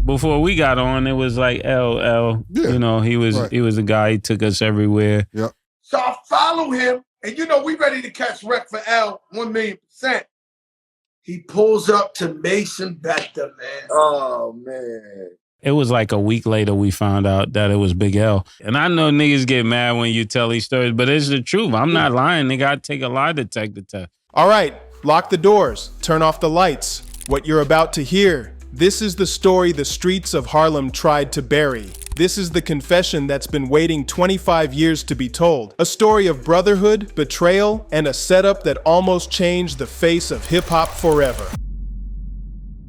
before we got on, it was like LL. Yeah. You know, he was a guy. He took us everywhere. Yep. So I follow him, and you know we ready to catch wreck for L 1,000,000%. He pulls up to Mason Betha, man. Oh man. It was like a week later we found out that it was Big L. And I know niggas get mad when you tell these stories, but it's the truth. I'm not lying, nigga. I take a lie detector test. All right, lock the doors, turn off the lights. What you're about to hear, this is the story the streets of Harlem tried to bury. This is the confession that's been waiting 25 years to be told. A story of brotherhood, betrayal, and a setup that almost changed the face of hip-hop forever.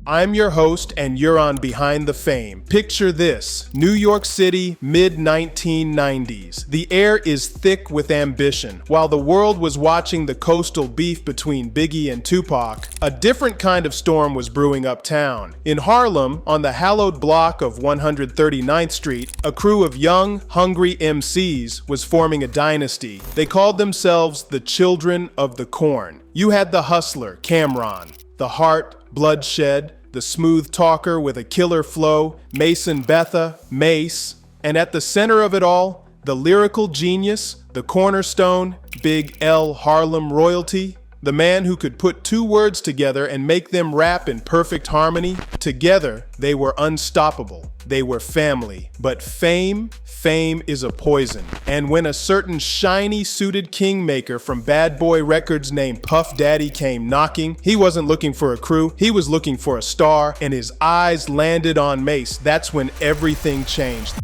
I'm your host, and you're on Behind the Fame. Picture this, New York City, mid-1990s. The air is thick with ambition. While the world was watching the coastal beef between Biggie and Tupac, a different kind of storm was brewing uptown. In Harlem, on the hallowed block of 139th Street, a crew of young, hungry MCs was forming a dynasty. They called themselves the Children of the Corn. You had the hustler, Cameron, the heart, Bloodshed, the smooth talker with a killer flow, Mason Betha, Mace, and at the center of it all, the lyrical genius, the cornerstone, Big L Harlem royalty, the man who could put two words together and make them rap in perfect harmony. Together, they were unstoppable. They were family. But fame is a poison. And when a certain shiny suited kingmaker from Bad Boy Records named Puff Daddy came knocking, he wasn't looking for a crew, he was looking for a star, and his eyes landed on Mace. That's when everything changed.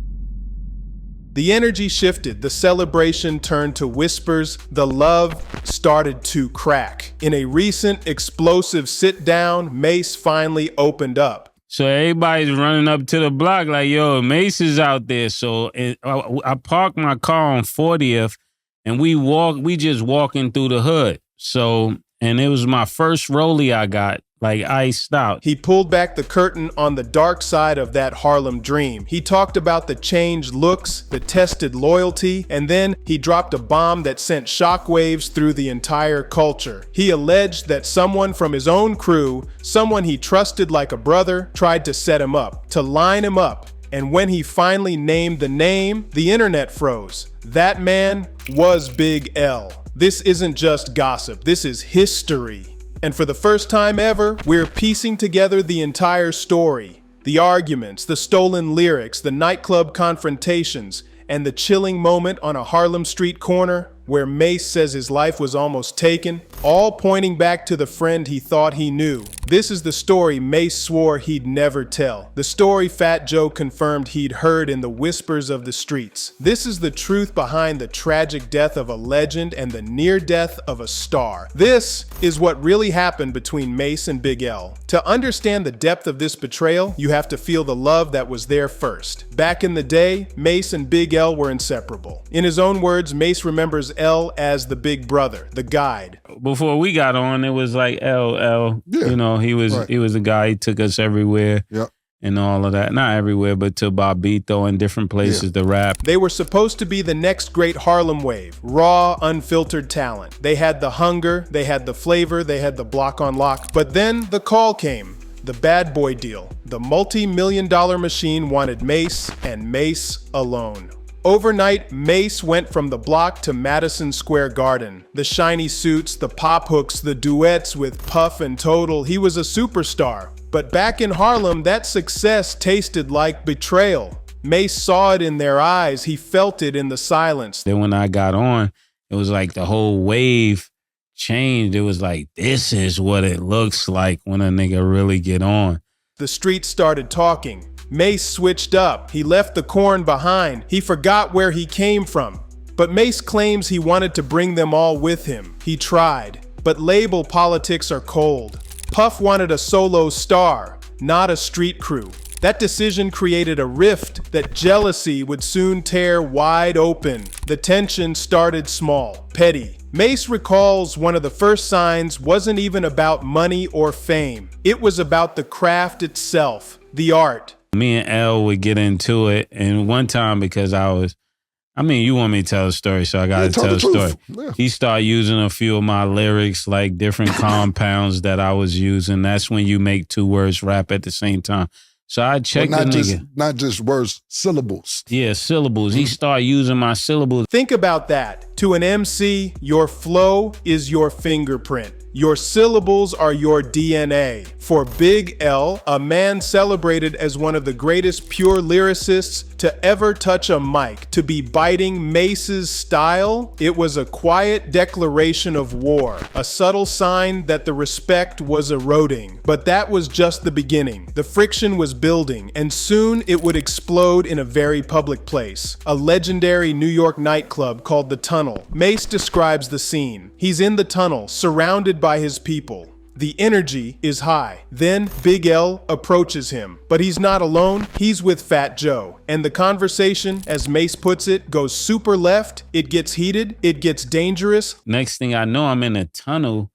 The energy shifted, the celebration turned to whispers, the love started to crack. In a recent explosive sit-down, Mace finally opened up. So everybody's running up to the block like, yo, Mace is out there. So I parked my car on 40th and we just walking through the hood. So, and it was my first rollie I got, like iced out. He pulled back the curtain on the dark side of that Harlem dream. He talked about the changed looks, the tested loyalty, and then he dropped a bomb that sent shockwaves through the entire culture. He alleged that someone from his own crew, someone he trusted like a brother, tried to set him up, to line him up. And when he finally named the name, the internet froze. That man was Big L. This isn't just gossip, this is history. And for the first time ever, we're piecing together the entire story. The arguments, the stolen lyrics, the nightclub confrontations, and the chilling moment on a Harlem street corner where Mace says his life was almost taken, all pointing back to the friend he thought he knew. This is the story Mace swore he'd never tell. The story Fat Joe confirmed he'd heard in the whispers of the streets. This is the truth behind the tragic death of a legend and the near death of a star. This is what really happened between Mace and Big L. To understand the depth of this betrayal, you have to feel the love that was there first. Back in the day, Mace and Big L were inseparable. In his own words, Mace remembers L as the big brother, the guide. Before we got on, it was like LL. Yeah. You know, he was a guy. He took us everywhere. Yep. And all of that. Not everywhere, but to Bobito and different places to rap. They were supposed to be the next great Harlem wave. Raw, unfiltered talent. They had the hunger, they had the flavor, they had the block on lock. But then the call came. The bad boy deal. The multi-million-dollar machine wanted Mace and Mace alone. Overnight, Mace went from the block to Madison Square Garden. The shiny suits, the pop hooks, the duets with Puff and Total. He was a superstar. But back in Harlem, that success tasted like betrayal. Mace saw it in their eyes. He felt it in the silence. Then when I got on, it was like the whole wave changed. It was like, this is what it looks like when a nigga really get on. The streets started talking. Mace switched up. He left the corn behind. He forgot where he came from. But Mace claims he wanted to bring them all with him. He tried. But label politics are cold. Puff wanted a solo star, not a street crew. That decision created a rift that jealousy would soon tear wide open. The tension started small, petty. Mace recalls one of the first signs wasn't even about money or fame. It was about the craft itself, the art. Me and L would get into it, and one time because you want me to tell a story, so I gotta tell a story. Yeah. He started using a few of my lyrics, like different compounds that I was using. That's when you make two words rap at the same time. So I checked the nigga. Not just words, syllables. Yeah, syllables. He started using my syllables. Think about that. To an MC, your flow is your fingerprint. Your syllables are your DNA. For Big L, a man celebrated as one of the greatest pure lyricists to ever touch a mic, to be biting Mace's style, it was a quiet declaration of war, a subtle sign that the respect was eroding. But that was just the beginning. The friction was building, and soon it would explode in a very public place, a legendary New York nightclub called The Tunnel. Mace describes the scene. He's in the tunnel, surrounded by his people. The energy is high. Then Big L approaches him, but he's not alone. He's with Fat Joe. And the conversation, as Mace puts it, goes super left. It gets heated. It gets dangerous. Next thing I know, I'm in a tunnel,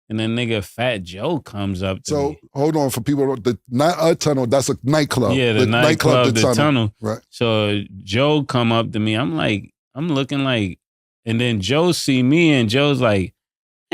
and the nigga Fat Joe comes up to me. So hold on for people. Not a tunnel. That's a nightclub. Yeah, the nightclub, the tunnel. Right. So Joe come up to me. I'm looking like, and then Joe see me, and Joe's like,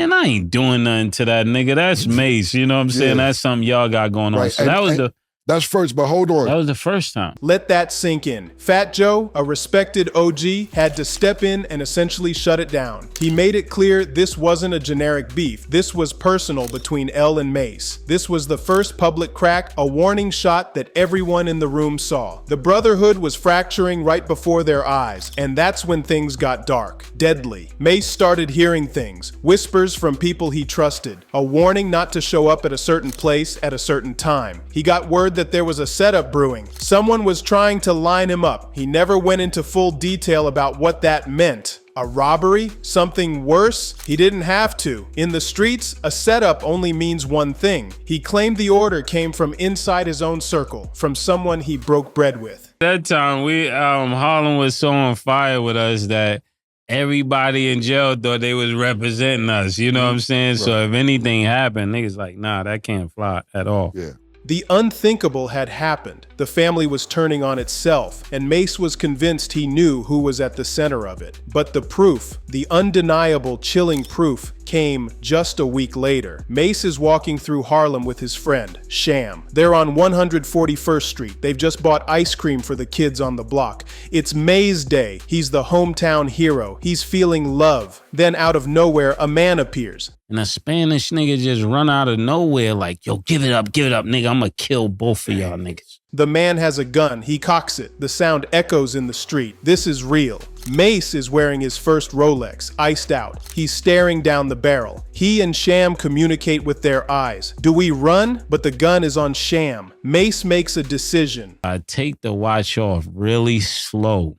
and I ain't doing nothing to that nigga. That's Mace. You know what I'm saying? Yeah. That's something y'all got going on. Right. So that's first, but hold on. That was the first time. Let that sink in. Fat Joe, a respected OG, had to step in and essentially shut it down. He made it clear this wasn't a generic beef. This was personal between L and Mace. This was the first public crack, a warning shot that everyone in the room saw. The brotherhood was fracturing right before their eyes, and that's when things got dark, deadly. Mace started hearing things, whispers from people he trusted, a warning not to show up at a certain place at a certain time. He got word that there was a setup brewing. Someone was trying to line him up. He never went into full detail about what that meant. A robbery? Something worse? He didn't have to. In the streets, a setup only means one thing. He claimed the order came from inside his own circle, from someone he broke bread with. That time, Harlem was so on fire with us that everybody in jail thought they was representing us. You know what I'm saying? Right. So if anything happened, niggas like, nah, that can't fly at all. Yeah. The unthinkable had happened. The family was turning on itself, and Mace was convinced he knew who was at the center of it. But the proof, the undeniable, chilling proof, came just a week later. Mace is walking through Harlem with his friend, Sham. They're on 141st Street. They've just bought ice cream for the kids on the block. It's May's day. He's the hometown hero. He's feeling love. Then out of nowhere, a man appears. And a Spanish nigga just run out of nowhere like, yo, give it up, nigga. I'm gonna kill both of y'all niggas. The man has a gun. He cocks it. The sound echoes in the street. This is real. Mace is wearing his first Rolex, iced out. He's staring down the barrel. He and Sham communicate with their eyes. Do we run? But the gun is on Sham. Mace makes a decision. I take the watch off really slow.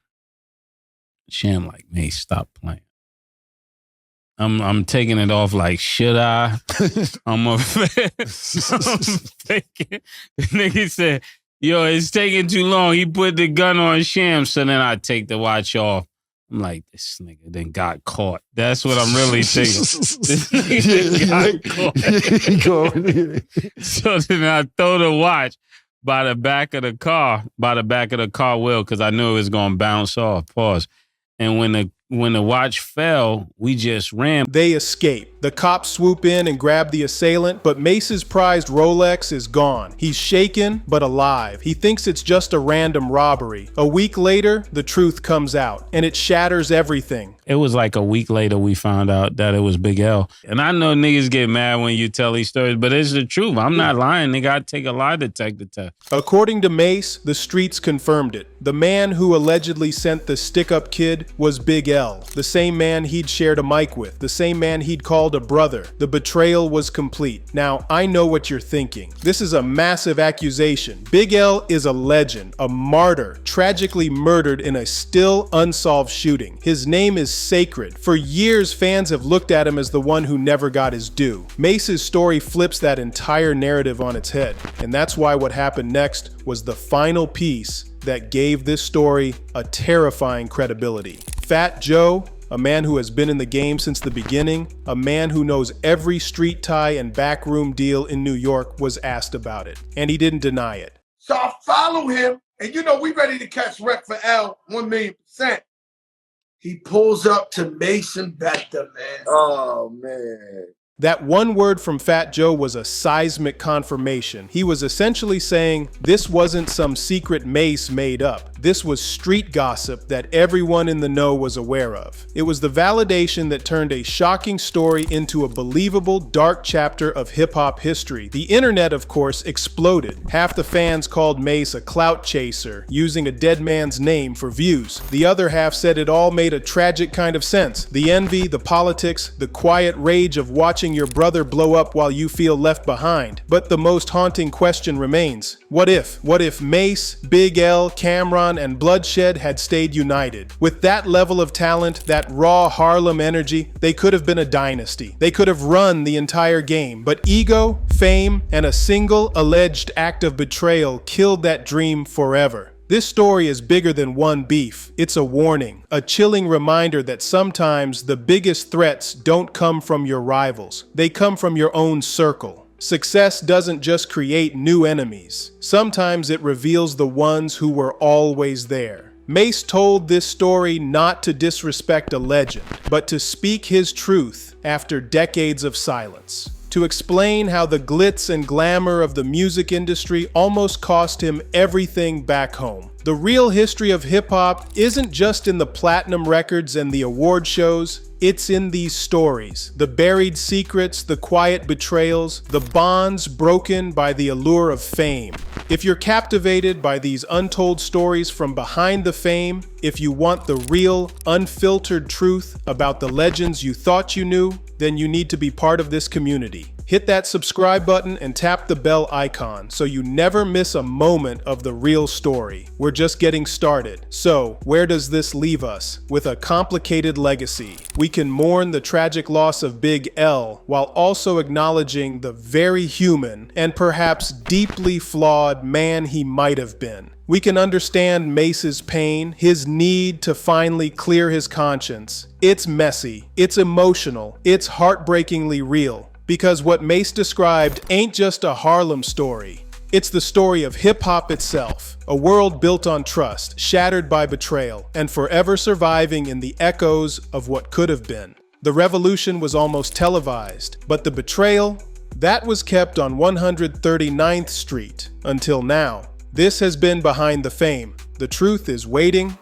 Sham like, Mace, stop playing. I'm taking it off like, should I? I'm faking. The nigga said, yo, it's taking too long. He put the gun on Sham, so then I take the watch off. I'm like, this nigga then got caught. That's what I'm really thinking. This nigga got caught. So then I throw the watch by the back of the car wheel, because I knew it was going to bounce off. Pause. And when the watch fell, we just ran. They escape. The cops swoop in and grab the assailant, but Mace's prized Rolex is gone. He's shaken, but alive. He thinks it's just a random robbery. A week later, the truth comes out, and it shatters everything. It was like a week later we found out that it was Big L. And I know niggas get mad when you tell these stories, but it's the truth. I'm not lying, nigga. I take a lie detector test. According to Mace, the streets confirmed it. The man who allegedly sent the stick-up kid was Big L, the same man he'd shared a mic with, the same man he'd called a brother. The betrayal was complete. Now, I know what you're thinking. This is a massive accusation. Big L is a legend, a martyr, tragically murdered in a still unsolved shooting. His name is sacred. For years, fans have looked at him as the one who never got his due. Mace's story flips that entire narrative on its head, and that's why what happened next was the final piece that gave this story a terrifying credibility. Fat Joe, a man who has been in the game since the beginning, a man who knows every street tie and backroom deal in New York, was asked about it, and he didn't deny it. So I follow him, and you know we ready to catch wreck for L 1,000,000%. He pulls up to Mason Bector, man. Oh, man. That one word from Fat Joe was a seismic confirmation. He was essentially saying this wasn't some secret Mace made up. This was street gossip that everyone in the know was aware of. It was the validation that turned a shocking story into a believable dark chapter of hip-hop history. The internet, of course, exploded. Half the fans called Mace a clout chaser, using a dead man's name for views. The other half said it all made a tragic kind of sense. The envy, the politics, the quiet rage of watching your brother blow up while you feel left behind. But the most haunting question remains. What if? What if Mace, Big L, Cameron, and Bloodshed had stayed united? With that level of talent, that raw Harlem energy, they could have been a dynasty. They could have run the entire game. But ego, fame, and a single alleged act of betrayal killed that dream forever. This story is bigger than one beef. It's a warning, a chilling reminder that sometimes the biggest threats don't come from your rivals. They come from your own circle. Success doesn't just create new enemies. Sometimes it reveals the ones who were always there. Mace told this story not to disrespect a legend, but to speak his truth after decades of silence. To explain how the glitz and glamour of the music industry almost cost him everything back home. The real history of hip-hop isn't just in the platinum records and the award shows, it's in these stories. The buried secrets, the quiet betrayals, the bonds broken by the allure of fame. If you're captivated by these untold stories from behind the fame, if you want the real, unfiltered truth about the legends you thought you knew, then you need to be part of this community. Hit that subscribe button and tap the bell icon so you never miss a moment of the real story. We're just getting started. So, where does this leave us? With a complicated legacy. We can mourn the tragic loss of Big L while also acknowledging the very human and perhaps deeply flawed man he might have been. We can understand Mace's pain, his need to finally clear his conscience. It's messy, it's emotional, it's heartbreakingly real. Because what Mace described ain't just a Harlem story. It's the story of hip-hop itself, a world built on trust, shattered by betrayal, and forever surviving in the echoes of what could have been. The revolution was almost televised, but the betrayal, that was kept on 139th Street until now. This has been Behind the Fame. The truth is waiting,